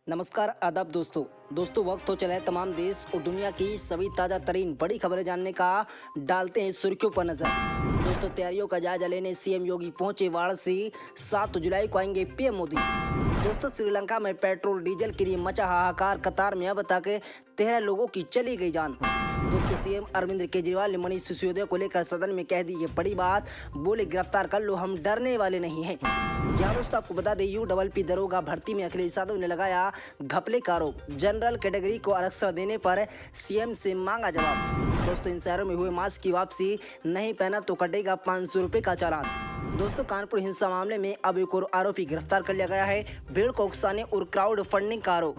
नमस्कार आदाब दोस्तों वक्त हो चला है तमाम देश और दुनिया की सभी ताज़ा तरीन बड़ी खबरें जानने का। डालते हैं सुर्खियों पर नजर। दोस्तों तैयारियों का जायजा लेने सीएम योगी पहुंचे वाराणसी। 7 जुलाई को आएंगे पीएम मोदी। दोस्तों श्रीलंका में पेट्रोल डीजल के लिए मचा हाहाकार। कतार में अब तक 13 लोगों की चली गई जान। दोस्तों सीएम अरविंद केजरीवाल ने मनीष सिसोदिया को लेकर सदन में कह दी ये बड़ी बात। बोले गिरफ्तार कर लो, हम डरने वाले नहीं हैं। जहां दोस्तों आपको बता दें यूडब्ल्यूपी दरोगा भर्ती में अखिलेश यादव ने लगाया घपले का आरोप। जनरल कैटेगरी को आरक्षण देने पर सीएम से मांगा जवाब। दोस्तों इन शहरों में हुए मास्क की वापसी, नहीं पहना तो कटेगा 500 रुपए का चालान। दोस्तों कानपुर हिंसा मामले में अब एक और आरोपी गिरफ्तार कर लिया गया है। भीड़ को उकसाने और क्राउड फंडिंग का आरोप।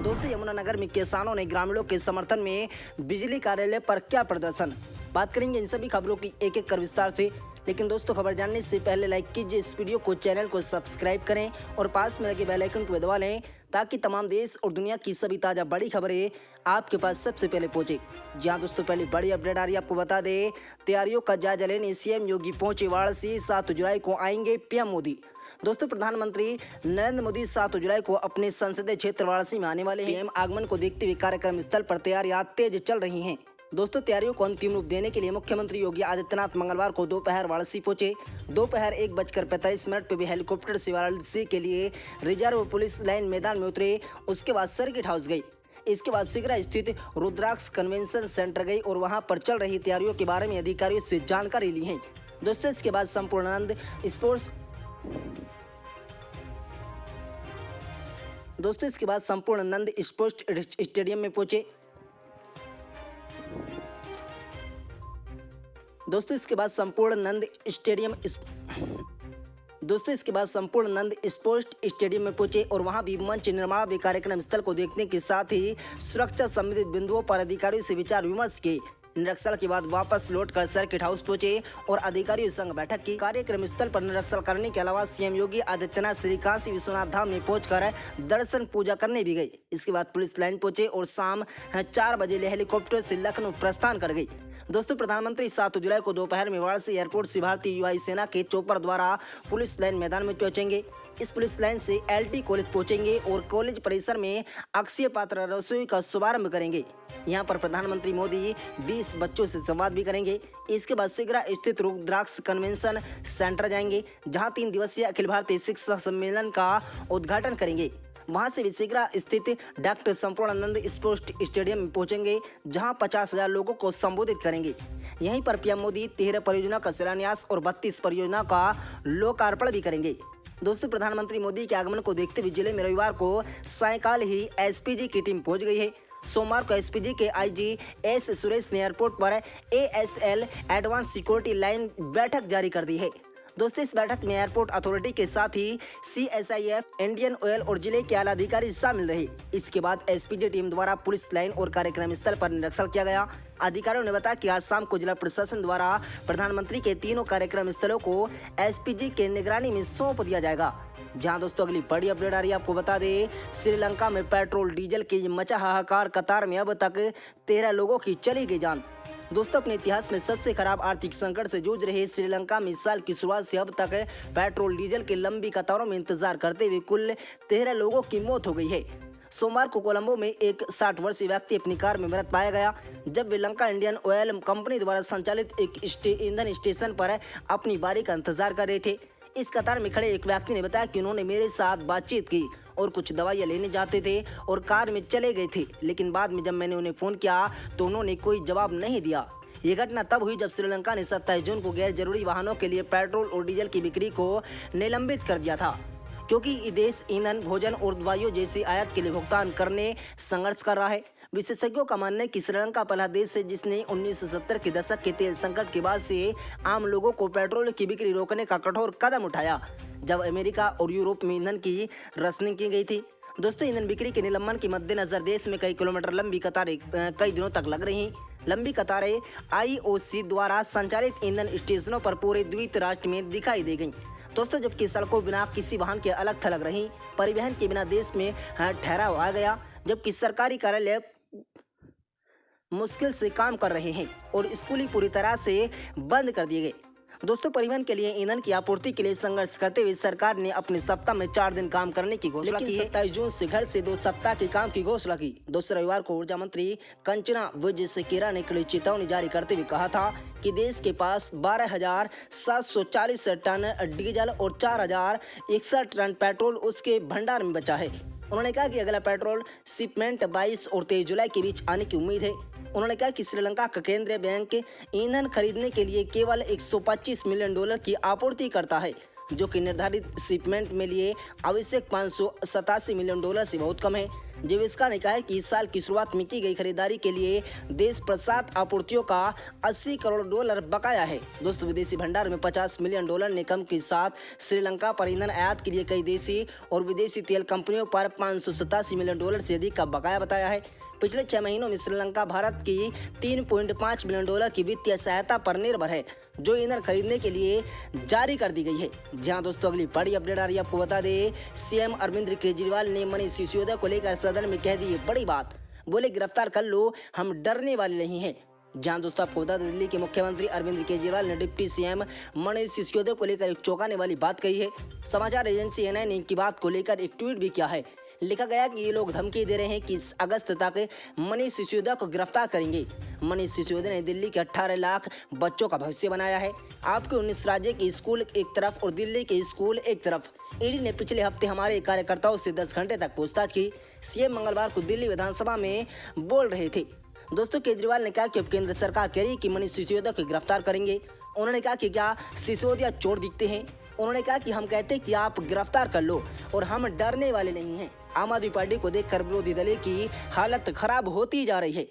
दोस्तों यमुनानगर में किसानों ने ग्रामीणों के समर्थन में बिजली कार्यालय पर किया प्रदर्शन। बात करेंगे इन सभी खबरों की एक एक कर विस्तार से। लेकिन दोस्तों खबर जानने से पहले लाइक कीजिए इस वीडियो को, चैनल को सब्सक्राइब करें और पास में लगे बेल आइकन को दबा लें ताकि तमाम देश और दुनिया की सभी ताज़ा बड़ी खबरें आपके पास सबसे पहले पहुंचे। जहां दोस्तों पहले बड़ी अपडेट आ रही है, आपको बता दें तैयारियों का जायजा लेने सीएम योगी पहुंचे वाराणसी। 7 जुलाई को आएंगे पीएम मोदी। दोस्तों प्रधानमंत्री नरेंद्र मोदी 7 जुलाई को अपने संसदीय क्षेत्र वाराणसी में आने वाले हैं। पीएम आगमन को देखते हुए कार्यक्रम स्थल पर तैयारियां तेज चल रही हैं। दोस्तों तैयारियों को अंतिम रूप देने के लिए मुख्यमंत्री योगी आदित्यनाथ मंगलवार को दोपहर वाराणसी पहुंचे। दोपहर 1:45 पे भी हेलीकॉप्टर से वाराणसी के लिए रिजर्व पुलिस लाइन मैदान में उतरे। उसके बाद सर्किट हाउस गई। इसके बाद सिगरा स्थित रुद्राक्ष कन्वेंशन सेंटर गई और वहां पर चल रही तैयारियों के बारे में अधिकारियों से जानकारी ली है। दोस्तों इसके बाद संपूर्णानंद स्पोर्ट्स स्टेडियम में पहुंचे। दोस्तों इसके बाद संपूर्णानंद स्पोर्ट्स स्टेडियम में पहुंचे और वहां भी मंच निर्माण भी कार्यक्रम स्थल को देखने के साथ ही सुरक्षा संबंधित बिंदुओं पर अधिकारियों से विचार विमर्श किए। निरीक्षण के बाद वापस लौटकर सर्किट हाउस पहुंचे और अधिकारियों संग बैठक की। कार्यक्रम स्थल पर निरीक्षण करने के अलावा सीएम योगी आदित्यनाथ श्री काशी विश्वनाथ धाम में पहुंचकर दर्शन पूजा करने भी गए। इसके बाद पुलिस लाइन पहुंचे और शाम 4 बजे हेलीकॉप्टर से लखनऊ प्रस्थान कर गई। दोस्तों प्रधानमंत्री 7 जुलाई को दोपहर में वाराणसी एयरपोर्ट से भारतीय वायु सेना के चौपर द्वारा पुलिस लाइन मैदान में पहुंचेंगे। इस पुलिस लाइन से एलटी कॉलेज पहुंचेंगे और कॉलेज परिसर में अक्षय पात्र रसोई का शुभारंभ करेंगे। यहां पर प्रधानमंत्री मोदी 20 बच्चों से संवाद भी करेंगे। इसके बाद सिगरा स्थित रुद्राक्ष कन्वेंशन सेंटर जाएंगे, जहां 3 दिवसीय अखिल भारतीय शिक्षा सम्मेलन का उद्घाटन करेंगे। वहां से सिगरा स्थित डॉक्टर संपूर्णानंद स्पोर्ट्स स्टेडियम में पहुंचेंगे, जहां 50,000 लोगों को संबोधित करेंगे। यहीं पर पीएम मोदी 13 परियोजना का शिलान्यास और 32 परियोजना का लोकार्पण भी करेंगे। दोस्तों प्रधानमंत्री मोदी के आगमन को देखते हुए जिले में रविवार को सायंकाल ही एसपीजी की टीम पहुंच गई है। सोमवार को एसपीजी के आईजी एस सुरेश ने एयरपोर्ट पर एएसएल एडवांस सिक्योरिटी लाइन बैठक जारी कर दी है। दोस्तों इस बैठक में एयरपोर्ट अथॉरिटी के साथ ही सीएसआईएफ, इंडियन ऑयल और जिले के आला अधिकारी शामिल रहे। इसके बाद एसपीजी टीम द्वारा पुलिस लाइन और कार्यक्रम स्थल पर निरीक्षण किया गया। अधिकारियों ने बताया कि आज शाम को जिला प्रशासन द्वारा प्रधानमंत्री के तीनों कार्यक्रम स्थलों को एसपीजी के निगरानी में सौंप दिया जाएगा। जहां दोस्तों अगली बड़ी अपडेट आ रही है, आपको बता दें श्रीलंका में पेट्रोल डीजल की मचा हाहाकार। कतार में अब तक 13 लोगों की चली गई जान। दोस्तों अपने इतिहास में सबसे खराब आर्थिक संकट से जूझ रहे श्रीलंका में इस साल की शुरुआत से अब तक पेट्रोल डीजल की लंबी कतारों में इंतजार करते हुए कुल 13 लोगों की मौत हो गई है। सोमवार को कोलंबो में एक 60 वर्षीय व्यक्ति अपनी कार में मृत पाया गया, जब वे लंका इंडियन ऑयल कंपनी द्वारा संचालित एक ईंधन स्टेशन पर अपनी बारी का इंतजार कर रहे थे। इस कतार में खड़े एक व्यक्ति ने बताया कि उन्होंने मेरे साथ बातचीत की और कुछ दवाइयाँ लेने जाते थे और कार में चले गए थे, लेकिन बाद में जब मैंने उन्हें फ़ोन किया तो उन्होंने कोई जवाब नहीं दिया। ये घटना तब हुई जब श्रीलंका ने 27 जून को गैर जरूरी वाहनों के लिए पेट्रोल और डीजल की बिक्री को निलंबित कर दिया था, क्योंकि ये देश ईंधन, भोजन और दवाइयों जैसी आयात के लिए भुगतान करने संघर्ष कर रहा है। विशेषज्ञों का मानना है कि श्रीलंका पहला देश है जिसने 1970 के दशक के तेल संकट के बाद से आम लोगों को पेट्रोल की बिक्री रोकने का कठोर कदम उठाया, जब अमेरिका और यूरोप में ईंधन की रशनिंग की गई थी। दोस्तों ईंधन बिक्री के निलंबन के मद्देनजर देश में कई किलोमीटर लंबी कतारें कई दिनों तक लग रही। लंबी कतारें आईओसी द्वारा संचालित ईंधन स्टेशनों पर पूरे द्वीप राष्ट्र में दिखाई दे गईं। दोस्तों जबकि सड़कों बिना किसी वाहन के अलग थलग रही, परिवहन के बिना देश में ठहराव आ गया, जबकि सरकारी कार्यालय मुश्किल से काम कर रहे हैं और स्कूली पूरी तरह से बंद कर दिए गए। दोस्तों, परिवहन के लिए ईंधन की आपूर्ति के लिए संघर्ष करते हुए सरकार ने अपने सप्ताह में 4 दिन काम करने की घोषणा की। 27 जून से घर से 2 सप्ताह के काम की घोषणा की। दोस्तों, रविवार को ऊर्जा मंत्री कंचना विजयशेखर ने कड़ी चेतावनी जारी करते हुए कहा था कि देश के पास 12,740 टन डीजल और 4,061 टन पेट्रोल उसके भंडार में बचा है। उन्होंने कहा कि अगला पेट्रोल शिपमेंट 22 और 23 जुलाई के बीच आने की उम्मीद है। उन्होंने कहा कि श्रीलंका का केंद्रीय बैंक ईंधन खरीदने के लिए केवल $125 मिलियन की आपूर्ति करता है, जो कि निर्धारित शिपमेंट में लिए आवश्यक $587 मिलियन से बहुत कम है। जेविस्का ने कहा है कि इस साल की शुरुआत में की गई खरीदारी के लिए देश प्रसाद आपूर्तियों का $80 करोड़ बकाया है। दोस्तों, विदेशी भंडार में $50 मिलियन ने कम के साथ श्रीलंका पर ईंधन आयात के लिए कई देशी और विदेशी तेल कंपनियों पर $587 मिलियन से अधिक का बकाया बताया है। पिछले 6 महीनों में श्रीलंका भारत की $3.5 मिलियन की वित्तीय सहायता पर निर्भर है, जो ईंधन खरीदने के लिए जारी कर दी गई है। जहां दोस्तों, अगली बड़ी अपडेट आ रही है। आपको बता दें, सीएम अरविंद केजरीवाल ने मनीष सिसोदिया को लेकर सदन में कह दी है बड़ी बात। बोले, गिरफ्तार कर लो, हम डरने वाले नहीं हैं। जहां दोस्तों, आपको बता दें, दिल्ली के मुख्यमंत्री अरविंद केजरीवाल ने डिप्टी सीएम मनीष सिसोदिया को लेकर एक चौंकाने वाली बात कही है। समाचार एजेंसी एएनआई ने इनकी बात को लेकर एक ट्वीट भी किया है। लिखा गया कि ये लोग धमकी दे रहे हैं कि इस अगस्त तक मनीष सिसोदिया को गिरफ्तार करेंगे। मनीष सिसोदिया ने दिल्ली के 18 लाख बच्चों का भविष्य बनाया है। आपके 19 राज्य के स्कूल एक तरफ और दिल्ली के स्कूल एक तरफ। ईडी ने पिछले हफ्ते हमारे कार्यकर्ताओं से 10 घंटे तक पूछताछ की। सीएम मंगलवार को दिल्ली विधानसभा में बोल रहे थे। दोस्तों, केजरीवाल ने कहा कि अब केंद्र सरकार कह रही है कि मनीष सिसोदिया को गिरफ्तार करेंगे। उन्होंने कहा कि क्या सिसोदिया चोर दिखते हैं। उन्होंने कहा कि हम कहते हैं कि आप गिरफ्तार कर लो और हम डरने वाले नहीं हैं। आम आदमी पार्टी को देखकर विरोधी दल की हालत खराब होती जा रही है।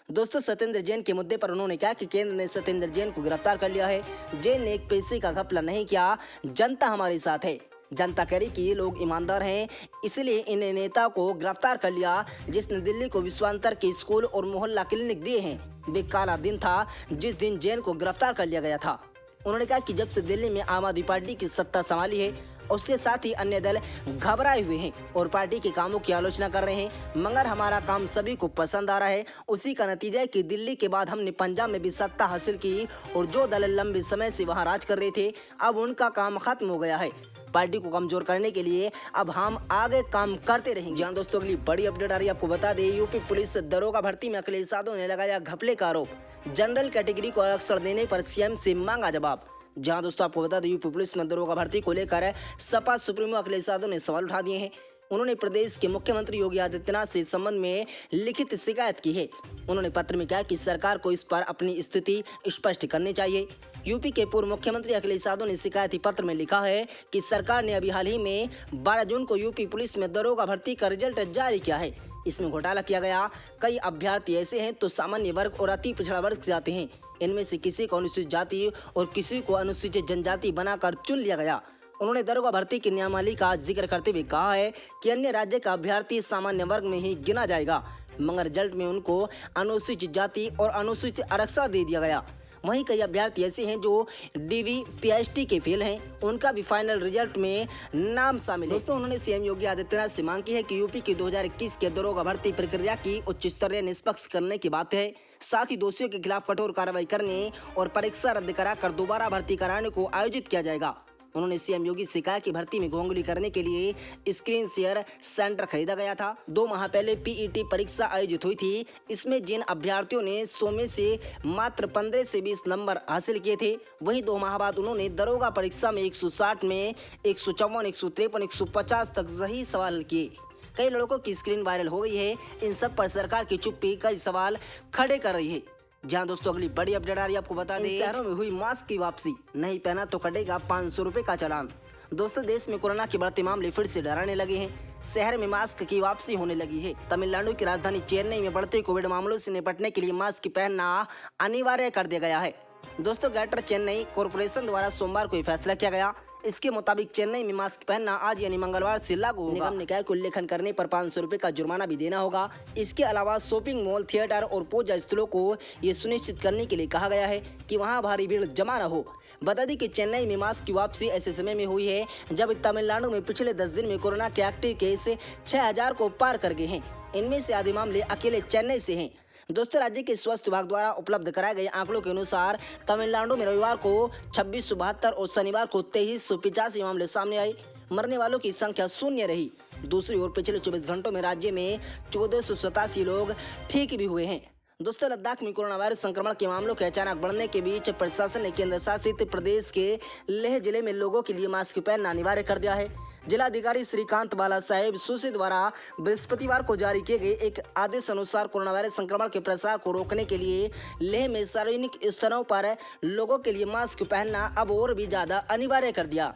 दोस्तों, सत्येंद्र जैन के मुद्दे पर उन्होंने कहा कि केंद्र ने सत्येंद्र जैन को गिरफ्तार कर लिया है। जैन ने एक पैसे का घपला नहीं किया। जनता हमारे साथ है। जनता कह रही कि ये लोग ईमानदार हैं, इसलिए इन नेता को गिरफ्तार कर लिया, जिसने दिल्ली को विश्वांतर के स्कूल और मोहल्ला क्लिनिक दिए हैं। वे काला दिन था जिस दिन जैन को गिरफ्तार कर लिया गया था। उन्होंने कहा कि जब से दिल्ली में आम आदमी पार्टी की सत्ता संभाली है, उसके साथ ही अन्य दल घबराए हुए हैं और पार्टी के कामों की आलोचना कर रहे हैं। मगर हमारा काम सभी को पसंद आ रहा है। उसी का नतीजा है कि दिल्ली के बाद हमने पंजाब में भी सत्ता हासिल की और जो दल लंबे समय से वहां राज कर रहे थे, अब उनका काम खत्म हो गया है। पार्टी को कमजोर करने के लिए अब हम आगे काम करते रहेंगे। जहां दोस्तों, अगली बड़ी अपडेट आ रही है। आपको बता दें, यूपी पुलिस दरोगा भर्ती में अखिलेश यादव ने लगाया घपले का आरोप। जनरल कैटेगरी को आरक्षण देने पर सीएम से मांगा जवाब। जहां दोस्तों, आपको बता दें, यूपी पुलिस में दरोगा भर्ती को लेकर सपा सुप्रीमो अखिलेश यादव ने सवाल उठा दिए हैं। उन्होंने प्रदेश के मुख्यमंत्री योगी आदित्यनाथ से इस संबंध में लिखित शिकायत की है। उन्होंने पत्र में कहा कि सरकार को इस पर अपनी स्थिति स्पष्ट करनी चाहिए। यूपी के पूर्व मुख्यमंत्री अखिलेश यादव ने शिकायती पत्र में लिखा है कि सरकार ने अभी हाल ही में 12 जून को यूपी पुलिस में दरोगा भर्ती का रिजल्ट जारी किया है। इसमें घोटाला किया गया। कई अभ्यर्थी ऐसे हैं तो सामान्य वर्ग और अति पिछड़ा वर्ग से आते हैं। इनमें से किसी को अनुसूचित जाति और किसी को अनुसूचित जनजाति बनाकर चुन लिया गया। उन्होंने दरोगा भर्ती की नियमावली का जिक्र करते हुए कहा है कि अन्य राज्य का अभ्यर्थी सामान्य वर्ग में ही गिना जाएगा, मगर रिजल्ट में उनको अनुसूचित जाति और अनुसूचित आरक्षण दे दिया गया। वहीं कई अभ्यर्थी ऐसे हैं जो डीवी पीएचडी के फेल हैं, उनका भी फाइनल रिजल्ट में नाम शामिल है। दोस्तों, उन्होंने सीएम योगी आदित्यनाथ से मांग की है कि यूपी की 2021 के दरोगा भर्ती प्रक्रिया की उच्च स्तरीय निष्पक्ष करने की बात है। साथ ही दोषियों के खिलाफ कठोर कार्रवाई करने और परीक्षा रद्द कराकर दोबारा भर्ती कराने को आयोजित किया जाएगा। उन्होंने सीएम योगी से कहा कि भर्ती में घोंघली करने के लिए स्क्रीन शेयर सेंटर खरीदा गया था। 2 माह पहले पीईटी परीक्षा आयोजित हुई थी। इसमें जिन अभ्यर्थियों ने 100 में से मात्र 15 से 20 नंबर हासिल किए थे, वहीं 2 माह बाद उन्होंने दरोगा परीक्षा में 160 में 154, 153, 150 तक सही सवाल किए। कई लड़कों की स्क्रीन वायरल हो गई है। इन सब पर सरकार की चुप्पी कई सवाल खड़े कर रही है। जहां दोस्तों, अगली बड़ी अपडेट आ रही है। आपको बता दें, शहरों में हुई मास्क की वापसी। नहीं पहना तो कटेगा 500 रुपए का चालान। दोस्तों, देश में कोरोना के बढ़ते मामले फिर से डराने लगे हैं। शहर में मास्क की वापसी होने लगी है। तमिलनाडु की राजधानी चेन्नई में बढ़ते कोविड मामलों से निपटने के लिए मास्क पहनना अनिवार्य कर दिया गया है। दोस्तों, ग्रेटर चेन्नई कॉर्पोरेशन द्वारा सोमवार को यह फैसला किया गया। इसके मुताबिक चेन्नई में मास्क पहनना आज यानी मंगलवार से लागू होगा। निगम ने कहा कि उल्लेखन करने पर 500 रुपए का जुर्माना भी देना होगा। इसके अलावा शॉपिंग मॉल, थिएटर और पूजा स्थलों को ये सुनिश्चित करने के लिए कहा गया है कि वहां भारी भीड़ जमा न हो। बता दें कि चेन्नई में मास्क की वापसी ऐसे समय में हुई है जब तमिलनाडु में पिछले 10 दिन में कोरोना के एक्टिव केस 6000 को पार कर गए हैं। इनमें से आधे मामले अकेले चेन्नई से हैं। दोस्तों, राज्य के स्वास्थ्य विभाग द्वारा उपलब्ध कराए गए आंकड़ों के अनुसार तमिलनाडु में रविवार को 2672 और शनिवार को 2385 मामले सामने आए। मरने वालों की संख्या शून्य रही। दूसरी ओर पिछले 24 घंटों में राज्य में 1487 लोग ठीक भी हुए हैं। दोस्तों, लद्दाख में कोरोना वायरस संक्रमण के मामलों के अचानक बढ़ने के बीच प्रशासन ने केंद्र शासित प्रदेश के लेह जिले में लोगों के लिए मास्क पहनना अनिवार्य कर दिया है। जिलाधिकारी श्रीकांत बाला साहेब सुसे द्वारा बृहस्पतिवार को जारी किए गए एक आदेश अनुसार कोरोना वायरस संक्रमण के प्रसार को रोकने के लिए लेह में सार्वजनिक स्थलों पर लोगों के लिए मास्क पहनना अब और भी ज्यादा अनिवार्य कर दिया।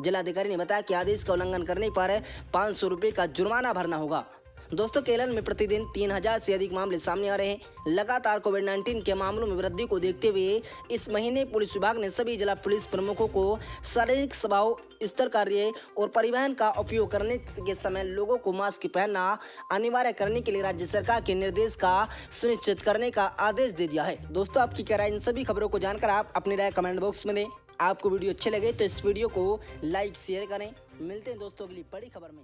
जिलाधिकारी ने बताया कि आदेश का उल्लंघन करने पर 500 रुपये का जुर्माना भरना होगा। दोस्तों, केरल में प्रतिदिन 3000 से अधिक मामले सामने आ रहे हैं। लगातार कोविड-19 के मामलों में वृद्धि को देखते हुए इस महीने पुलिस विभाग ने सभी जिला पुलिस प्रमुखों को सार्वजनिक सभाओं, स्थल कार्य और परिवहन का उपयोग करने के समय लोगों को मास्क पहनना अनिवार्य करने के लिए राज्य सरकार के निर्देश का सुनिश्चित करने का आदेश दे दिया है। दोस्तों, आपकी क्या राय इन सभी खबरों को जानकर आप अपनी राय कमेंट बॉक्स में दें। आपको वीडियो अच्छे लगे तो इस वीडियो को लाइक शेयर करें। मिलते हैं दोस्तों अगली बड़ी खबर में।